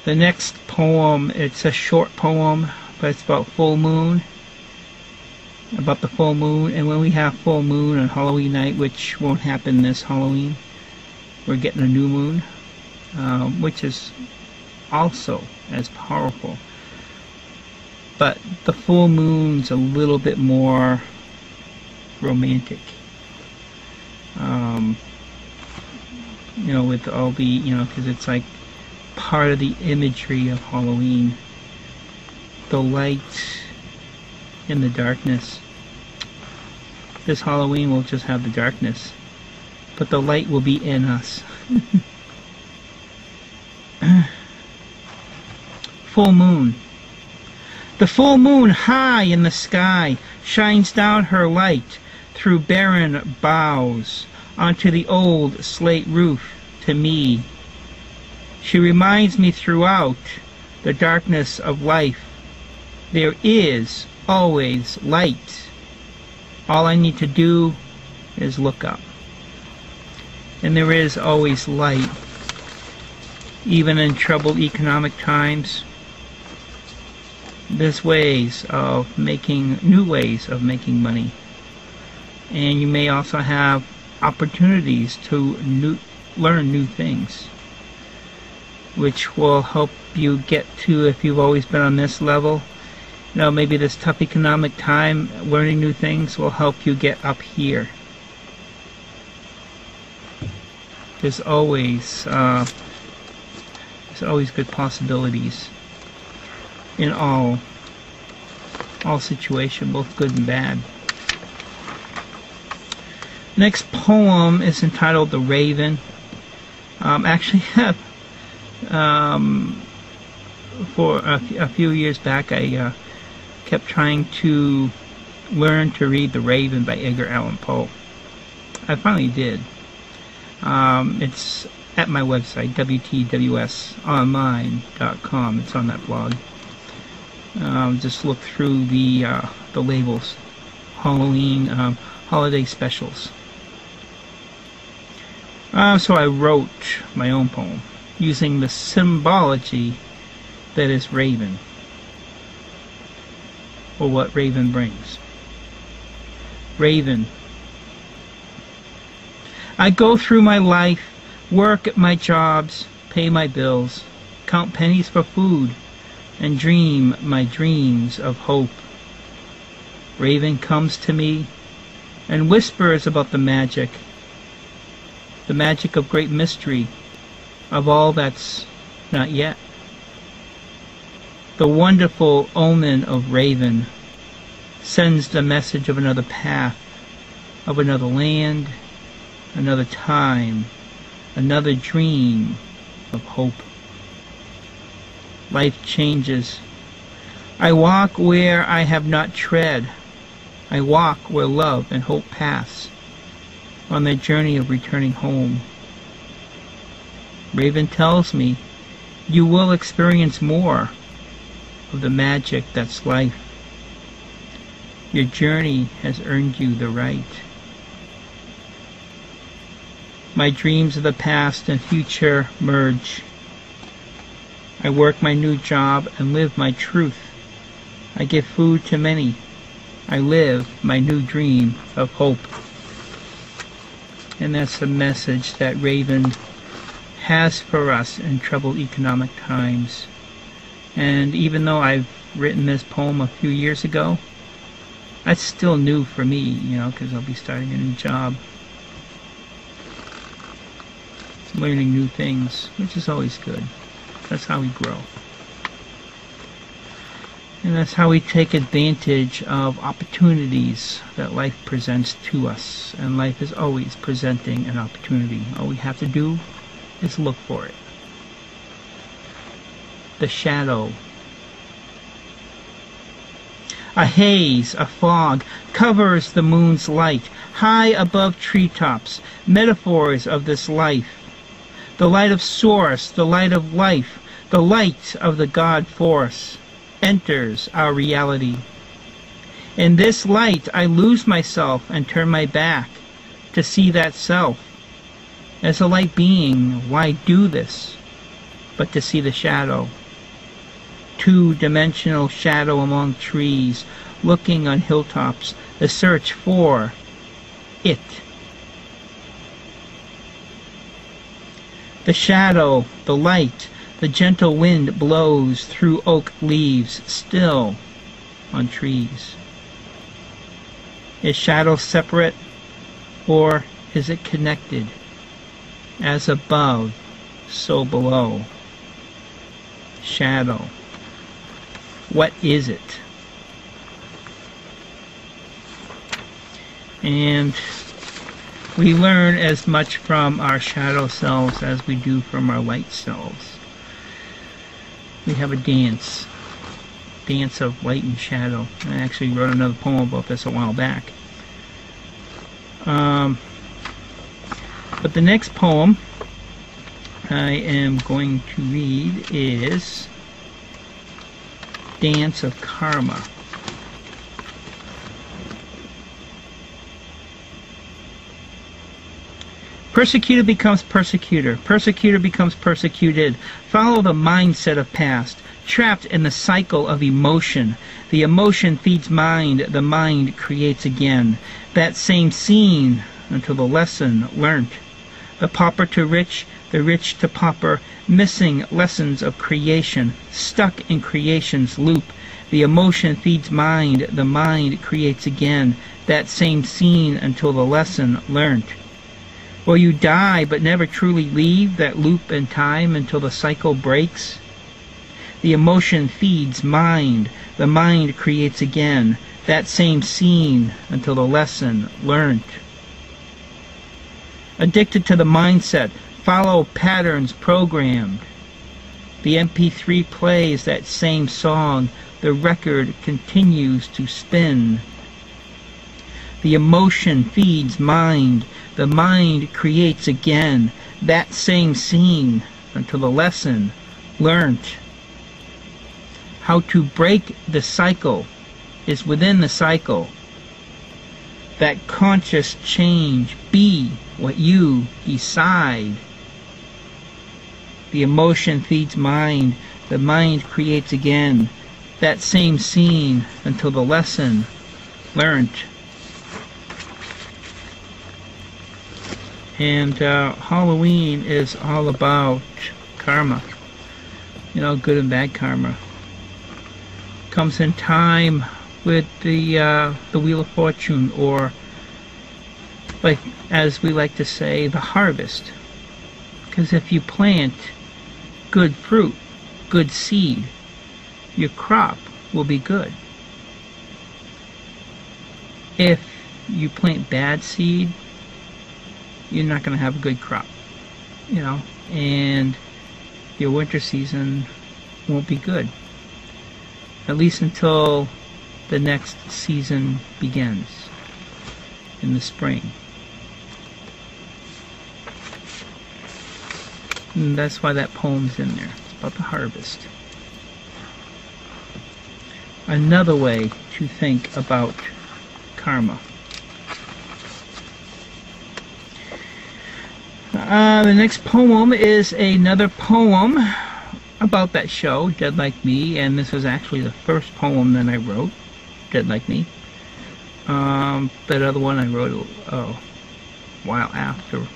The next poem, it's a short poem, but it's about full moon. About the full moon, and when we have full moon on Halloween night, which won't happen this Halloween, we're getting a new moon, which is also as powerful. But the full moon's a little bit more romantic. You know, with all the, you know, because it's like part of the imagery of Halloween. The light in the darkness. This Halloween we'll just have the darkness, but the light will be in us. Full moon. The full moon high in the sky shines down her light through barren boughs onto the old slate roof to me. She reminds me throughout the darkness of life there is always light. All I need to do is look up. And there is always light, even in troubled economic times. There's ways of making, new ways of making money. And you may also have opportunities to learn new things, which will help you get to, if you've always been on this level, you know, maybe this tough economic time, learning new things will help you get up here. There's always good possibilities in all situations, both good and bad. Next poem is entitled "The Raven." Actually, for a few years back, I kept trying to learn to read The Raven by Edgar Allan Poe. I finally did. It's at my website, WTWSonline.com. It's on that blog. Just look through the labels. Halloween holiday specials. So I wrote my own poem using the symbology that is Raven, or what Raven brings. Raven. I go through my life, work at my jobs, pay my bills, count pennies for food, and dream my dreams of hope. Raven comes to me and whispers about the magic of great mystery, of all that's not yet. The wonderful omen of Raven sends the message of another path, of another land, another time, another dream of hope. Life changes. I walk where I have not tread. I walk where love and hope pass, on their journey of returning home. Raven tells me, you will experience more of the magic that's life. Your journey has earned you the right. My dreams of the past and future merge. I work my new job and live my truth. I give food to many. I live my new dream of hope. And that's the message that Raven has for us in troubled economic times. And even though I've written this poem a few years ago, that's still new for me, you know, because I'll be starting a new job. Learning new things, which is always good. That's how we grow. And that's how we take advantage of opportunities that life presents to us. And life is always presenting an opportunity. All we have to do is look for it. The shadow. A haze, a fog, covers the moon's light, high above treetops, metaphors of this life. The light of source, the light of life, the light of the God force enters our reality. In this light I lose myself and turn my back to see that self. As a light being, why do this? but to see the shadow. Two-dimensional shadow among trees, looking on hilltops, the search for it. The shadow, the light, the gentle wind blows through oak leaves, still on trees. Is shadow separate, or is it connected? As above, so below. Shadow. What is it? And we learn as much from our shadow selves as we do from our light selves. We have a dance of light and shadow. I actually wrote another poem about this a while back. But the next poem I am going to read is Dance of Karma. Persecutor becomes persecutor. Persecutor becomes persecuted. Follow the mindset of past. Trapped in the cycle of emotion. The emotion feeds mind. The mind creates again. That same scene until the lesson learnt. The pauper to rich, the rich to pauper. Missing lessons of creation. Stuck in creation's loop. The emotion feeds mind. The mind creates again. That same scene until the lesson learnt. Will you die but never truly leave that loop in time until the cycle breaks? The emotion feeds mind. The mind creates again. That same scene until the lesson learnt. Addicted to the mindset. Follow patterns programmed. The MP3 plays that same song. The record continues to spin. The emotion feeds mind. The mind creates again that same scene until the lesson learnt. How to break the cycle is within the cycle. That conscious change, be what you decide. The emotion feeds mind. The mind creates again that same scene until the lesson learnt. And Halloween is all about karma. You know, good and bad karma. Comes in time with the Wheel of Fortune, or, like as we like to say, the harvest. Because if you plant good fruit, good seed, your crop will be good. If you plant bad seed, you're not going to have a good crop, you know, and your winter season won't be good, at least until the next season begins in the spring. And that's why that poem's in there. It's about the harvest. Another way to think about karma. The next poem is another poem about that show, Dead Like Me, and this was actually the first poem that I wrote, Dead Like Me. That other one I wrote a while after